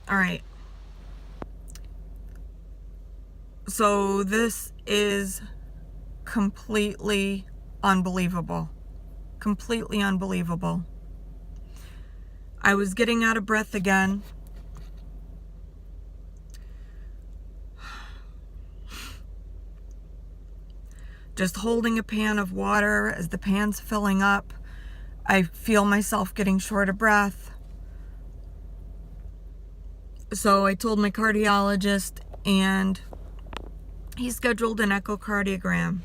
All right. So this is completely unbelievable. Completely unbelievable. I was getting out of breath again. Just holding a pan of water. As the pan's filling up, I feel myself getting short of breath. So I told my cardiologist, and he scheduled an echocardiogram,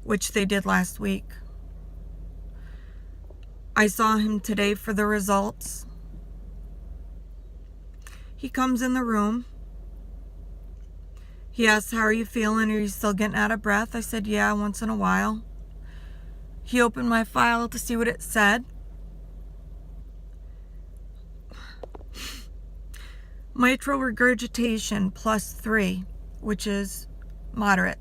which they did last week. I saw him today for the results. He comes in the room. He asks, "How are you feeling? Are you still getting out of breath?" I said, "Yeah, once in a while." He opened my file to see what it said. Mitral regurgitation +3, which is moderate.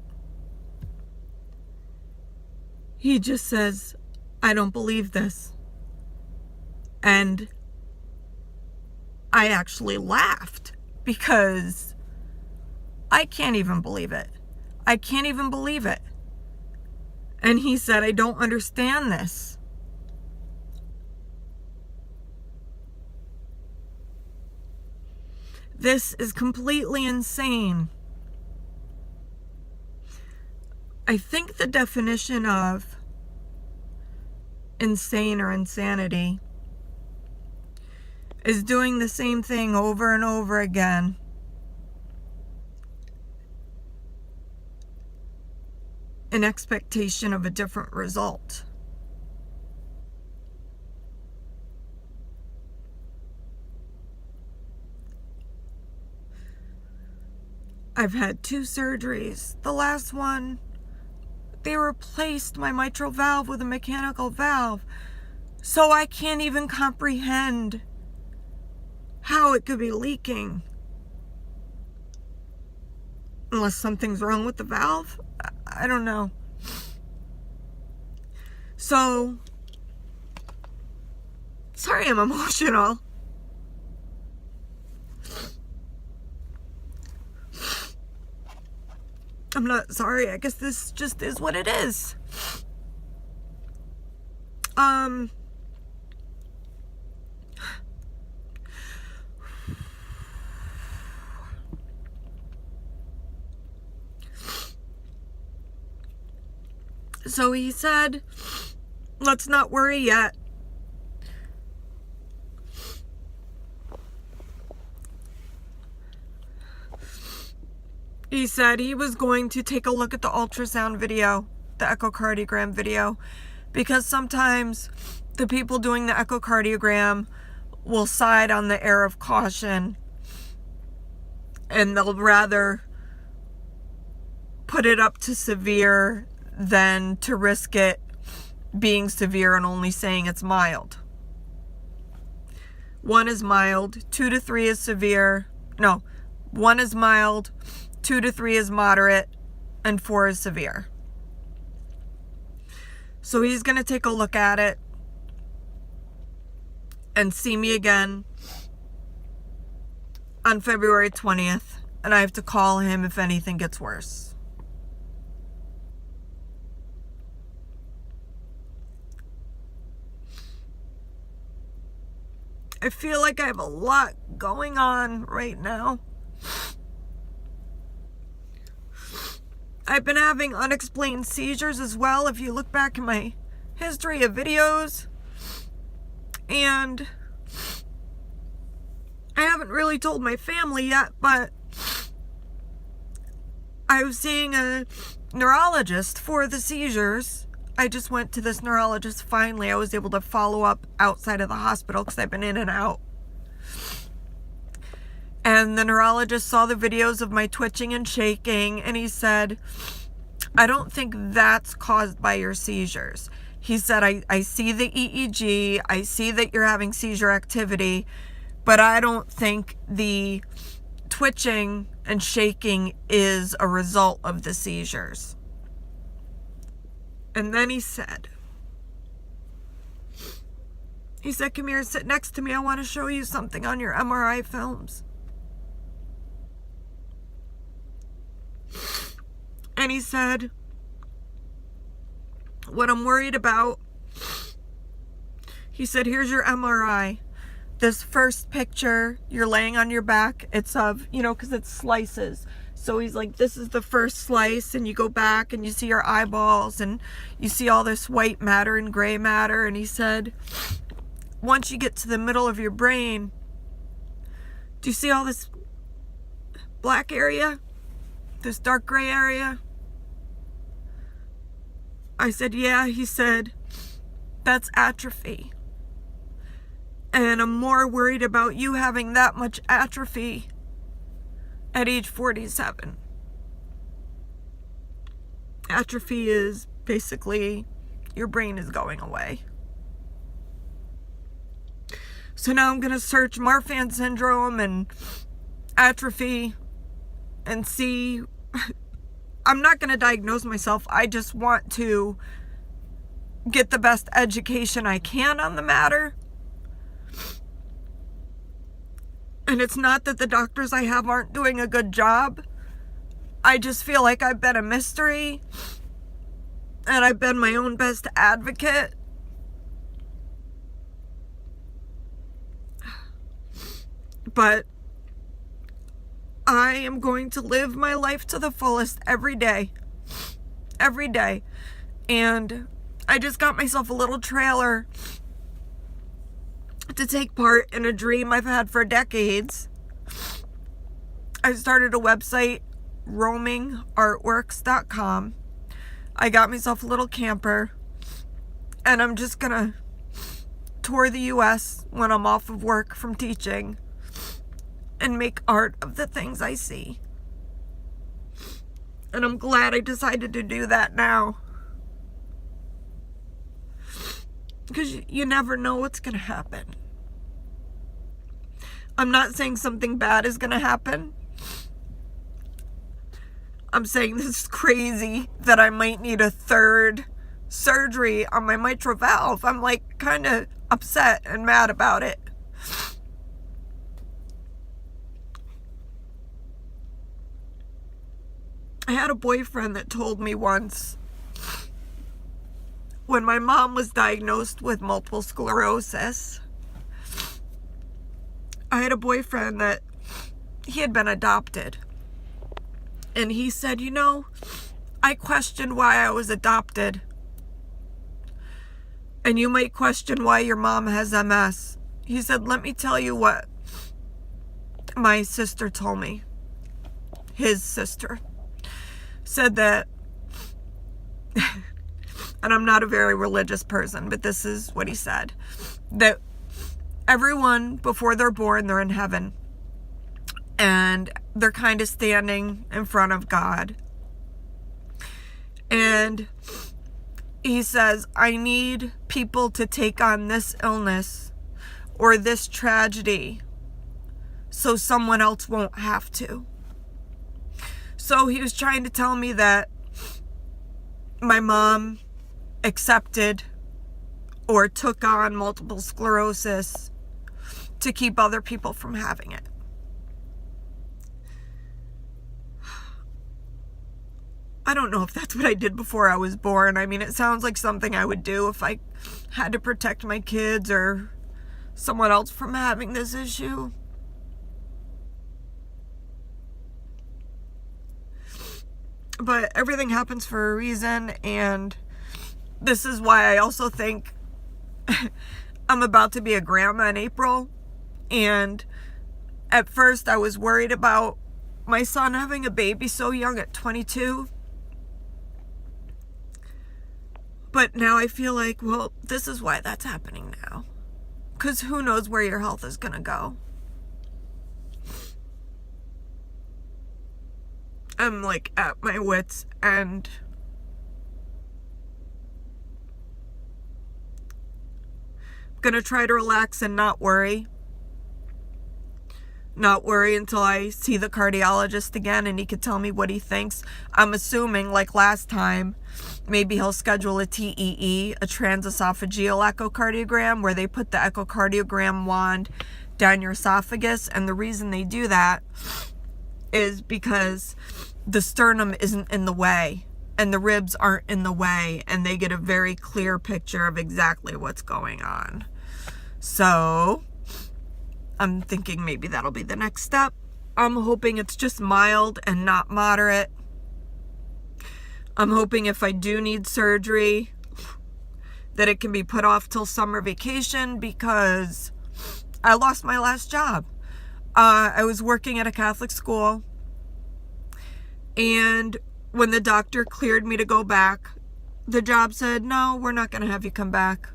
He just says, "I don't believe this." And I actually laughed because I can't even believe it. I can't even believe it. And he said, "I don't understand this." This is completely insane. I think the definition of insane or insanity is doing the same thing over and over again in expectation of a different result. I've had 2 surgeries. The last one, they replaced my mitral valve with a mechanical valve. So I can't even comprehend how it could be leaking. Unless something's wrong with the valve. I don't know. So, sorry I'm emotional. I'm not sorry. I guess this just is what it is. So he said, "Let's not worry yet." He said he was going to take a look at the ultrasound video, the echocardiogram video, because sometimes the people doing the echocardiogram will side on the air of caution, and they'll rather put it up to severe than to risk it being severe and only saying it's mild. 1 is mild, 2 to 3 is severe. No, 1 is mild, 2 to 3 is moderate, and 4 is severe. So he's going to take a look at it and see me again on February 20th, and I have to call him if anything gets worse. I feel like I have a lot going on right now. I've been having unexplained seizures as well, if you look back in my history of videos. And I haven't really told my family yet, but I was seeing a neurologist for the seizures. I just went to this neurologist finally. I was able to follow up outside of the hospital because I've been in and out. And the neurologist saw the videos of my twitching and shaking, and he said, "I don't think that's caused by your seizures." He said, I see the EEG, I see that you're having seizure activity, but I don't think the twitching and shaking is a result of the seizures. And then he said, He said, come here, sit next to me. I want to show you something on your MRI films. And he said, what I'm worried about, he said, here's your MRI. This first picture, you're laying on your back. It's of, because it's slices. So he's like, this is the first slice, and you go back and you see your eyeballs and you see all this white matter and gray matter. And he said, once you get to the middle of your brain, do you see all this black area? This dark gray area? I said, yeah. He said, that's atrophy. And I'm more worried about you having that much atrophy at age 47. Atrophy is basically your brain is going away. So now I'm going to search Marfan syndrome and atrophy and see. I'm not going to diagnose myself. I just want to get the best education I can on the matter. And it's not that the doctors I have aren't doing a good job. I just feel like I've been a mystery. And I've been my own best advocate. But I am going to live my life to the fullest every day. Every day. And I just got myself a little trailer to take part in a dream I've had for decades. I started a website, roamingartworks.com. I got myself a little camper, and I'm just gonna tour the US when I'm off of work from teaching and make art of the things I see. And I'm glad I decided to do that now. Because you never know what's going to happen. I'm not saying something bad is going to happen. I'm saying this is crazy that I might need a third surgery on my mitral valve. I'm like kind of upset and mad about it. I had a boyfriend that told me once, when my mom was diagnosed with multiple sclerosis, I had a boyfriend that he had been adopted. And he said, I questioned why I was adopted. And you might question why your mom has MS. He said, let me tell you what my sister told me. His sister said that, and I'm not a very religious person, but this is what he said, that everyone, before they're born, they're in heaven. And they're kind of standing in front of God. And he says, I need people to take on this illness or this tragedy so someone else won't have to. So he was trying to tell me that my mom accepted or took on multiple sclerosis to keep other people from having it. I don't know if that's what I did before I was born. I mean, it sounds like something I would do if I had to protect my kids or someone else from having this issue. But everything happens for a reason, and this is why I also think I'm about to be a grandma in April. And at first I was worried about my son having a baby so young at 22. But now I feel like, well, this is why that's happening now. Because who knows where your health is going to go. I'm like at my wits' end. I'm gonna try to relax and not worry. not worry until I see the cardiologist again and he could tell me what he thinks. I'm assuming, like last time, maybe he'll schedule a TEE, a transesophageal echocardiogram, where they put the echocardiogram wand down your esophagus. And the reason they do that is because the sternum isn't in the way and the ribs aren't in the way, and they get a very clear picture of exactly what's going on. So I'm thinking maybe that'll be the next step. I'm hoping it's just mild and not moderate. I'm hoping if I do need surgery that it can be put off till summer vacation, because I lost my last job. I was working at a Catholic school, and when the doctor cleared me to go back, the job said, no, we're not going to have you come back.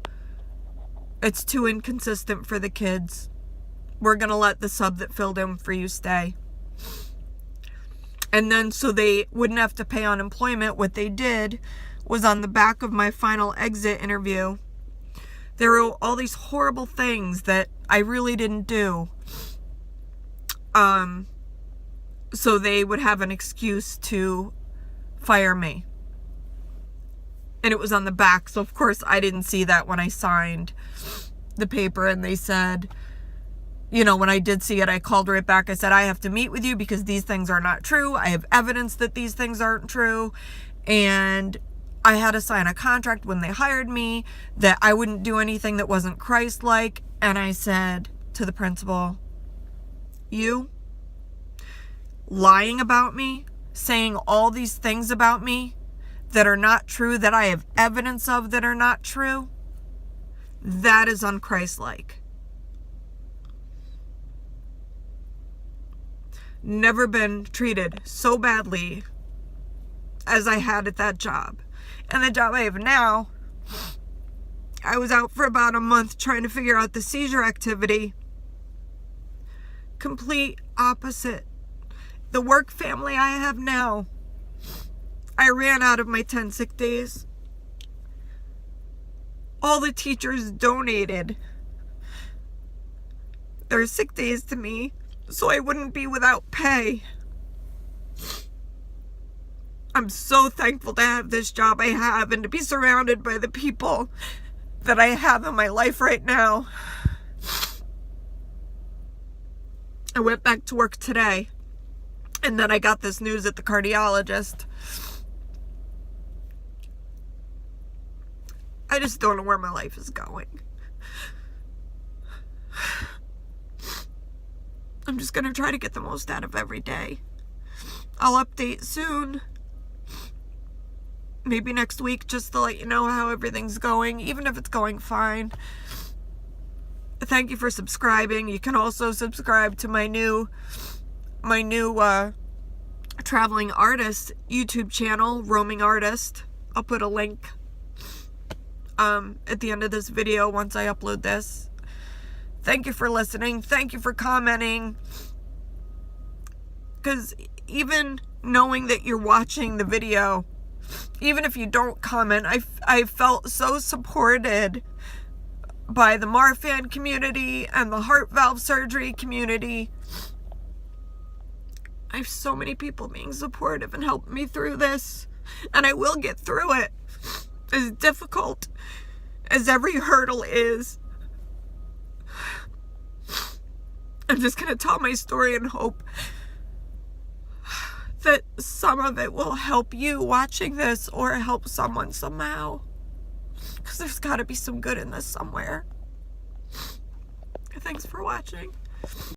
It's too inconsistent for the kids. We're going to let the sub that filled in for you stay. And then so they wouldn't have to pay unemployment, what they did was on the back of my final exit interview, there were all these horrible things that I really didn't do. So they would have an excuse to fire me. And it was on the back. So of course I didn't see that when I signed the paper, and they said, you know, when I did see it, I called right back. I said, I have to meet with you because these things are not true. I have evidence that these things aren't true. And I had to sign a contract when they hired me that I wouldn't do anything that wasn't Christ-like. And I said to the principal, you lying about me, saying all these things about me that are not true, that I have evidence of that are not true, that is un-Christ-like. Never been treated so badly as I had at that job. And the job I have now, I was out for about a month trying to figure out the seizure activity. Complete opposite. The work family I have now, I ran out of my 10 sick days. All the teachers donated their sick days to me so I wouldn't be without pay. I'm so thankful to have this job I have and to be surrounded by the people that I have in my life right now. I went back to work today, and then I got this news at the cardiologist. I just don't know where my life is going. I'm just going to try to get the most out of every day. I'll update soon. Maybe next week, just to let you know how everything's going, even if it's going fine. Thank you for subscribing. You can also subscribe to my new traveling artist YouTube channel, Roaming Artist. I'll put a link at the end of this video once I upload this. Thank you for listening. Thank you for commenting. Because even knowing that you're watching the video, even if you don't comment, I felt so supported by the Marfan community and the heart valve surgery community. I have so many people being supportive and helping me through this, and I will get through it. As difficult as every hurdle is, I'm just going to tell my story and hope that some of it will help you watching this, or help someone somehow. Because there's got to be some good in this somewhere. Thanks for watching.